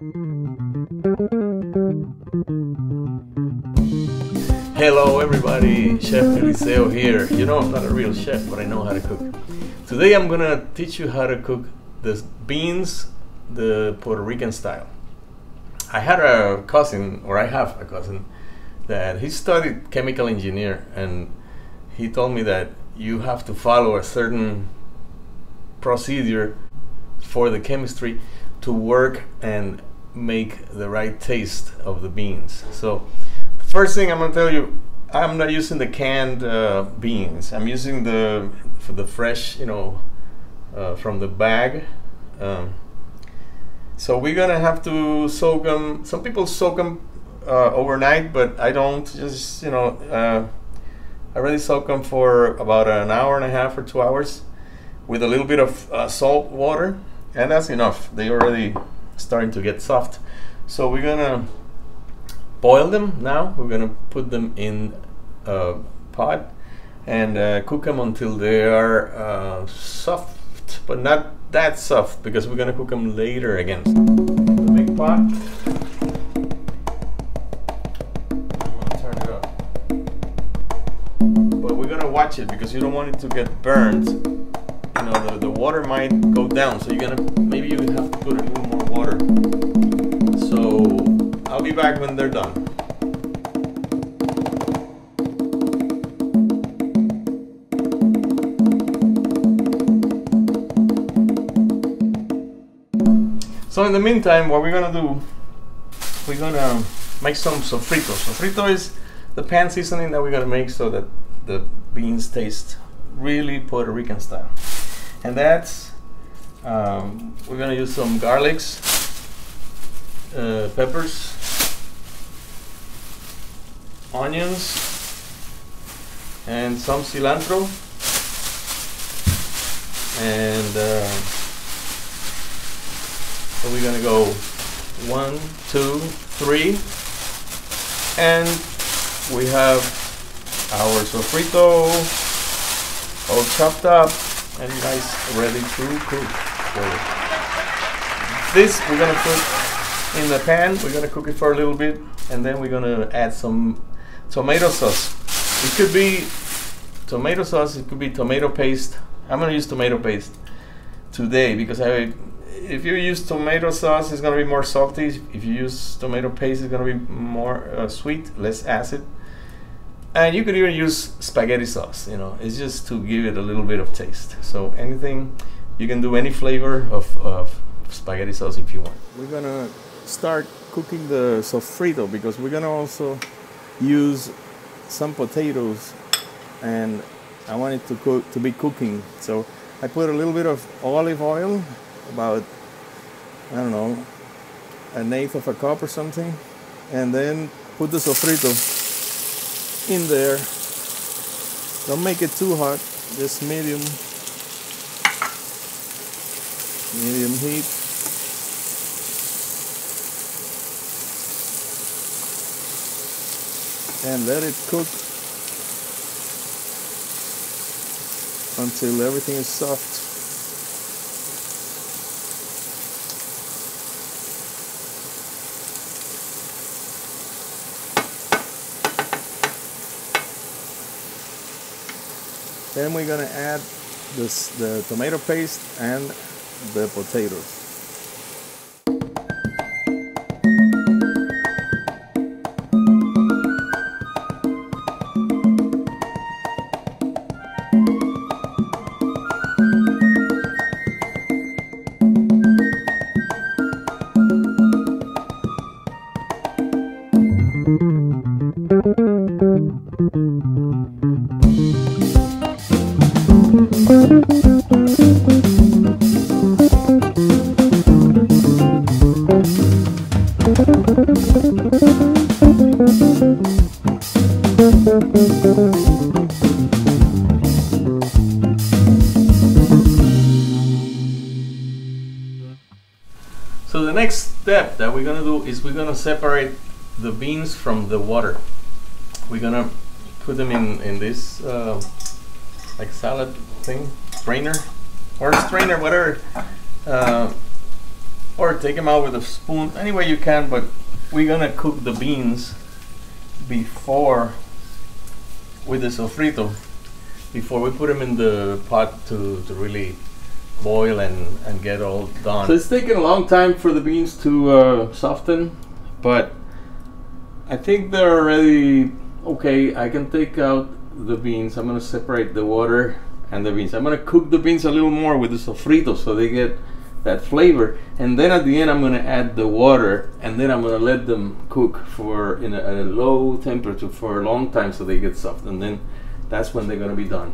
Hello everybody, Chef Eliseo here. You know, I'm not a real chef, but I know how to cook. Today I'm gonna teach you how to cook the beans the Puerto Rican style. I had a cousin, or I have a cousin, that he studied chemical engineer, and he told me that you have to follow a certain procedure for the chemistry to work and make the right taste of the beans. So first thing I'm gonna tell you, I'm not using the canned beans. I'm using the fresh, you know, from the bag. So we're gonna have to soak them. Some people soak them overnight, but I don't. Just, you know, I really soak them for about an hour and a half or 2 hours with a little bit of salt water, and that's enough. They already starting to get soft. So we're gonna boil them now. We're gonna put them in a pot and cook them until they are soft, but not that soft, because we're gonna cook them later again. The big pot. I'm gonna turn it up, but we're gonna watch it because you don't want it to get burnt. You know, the water might go down, so you're gonna, maybe you have to put a little more water. So I'll be back when they're done. So in the meantime, what we're gonna do, we're gonna make some sofrito. Sofrito is the pan seasoning that we're gonna make so that the beans taste really Puerto Rican style. And that's, we're gonna use some garlics, peppers, onions, and some cilantro, and so we're gonna go 1, 2, 3, and we have our sofrito all chopped up and nice, ready to cook. So this we're gonna put in the pan. We're gonna cook it for a little bit, and then we're gonna add some tomato sauce. It could be tomato sauce, it could be tomato paste. I'm gonna use tomato paste today because if you use tomato sauce, it's gonna be more salty. If you use tomato paste, it's gonna be more sweet, less acid. And you could even use spaghetti sauce, you know, it's just to give it a little bit of taste. So anything, you can do any flavor of spaghetti sauce if you want. We're gonna start cooking the sofrito because we're gonna also use some potatoes, and I want it to be cooking. So I put a little bit of olive oil, about, I don't know, 1/8 of a cup or something, and then put the sofrito in there. Don't make it too hot, just medium heat. And let it cook until everything is soft. Then we're gonna add the tomato paste and the potatoes. So the next step that we're gonna do is we're gonna separate the beans from the water. We're gonna put them in this like salad thing, strainer or strainer, whatever. or take them out with a spoon, any way you can, but we're gonna cook the beans before with the sofrito, before we put them in the pot to really boil and get all done. So it's taking a long time for the beans to soften, but I think they're already okay. I can take out the beans. I'm gonna separate the water and the beans. I'm gonna cook the beans a little more with the sofrito so they get that flavor, and then at the end I'm gonna add the water, and then I'm gonna let them cook at a low temperature for a long time so they get soft, and then that's when they're gonna be done.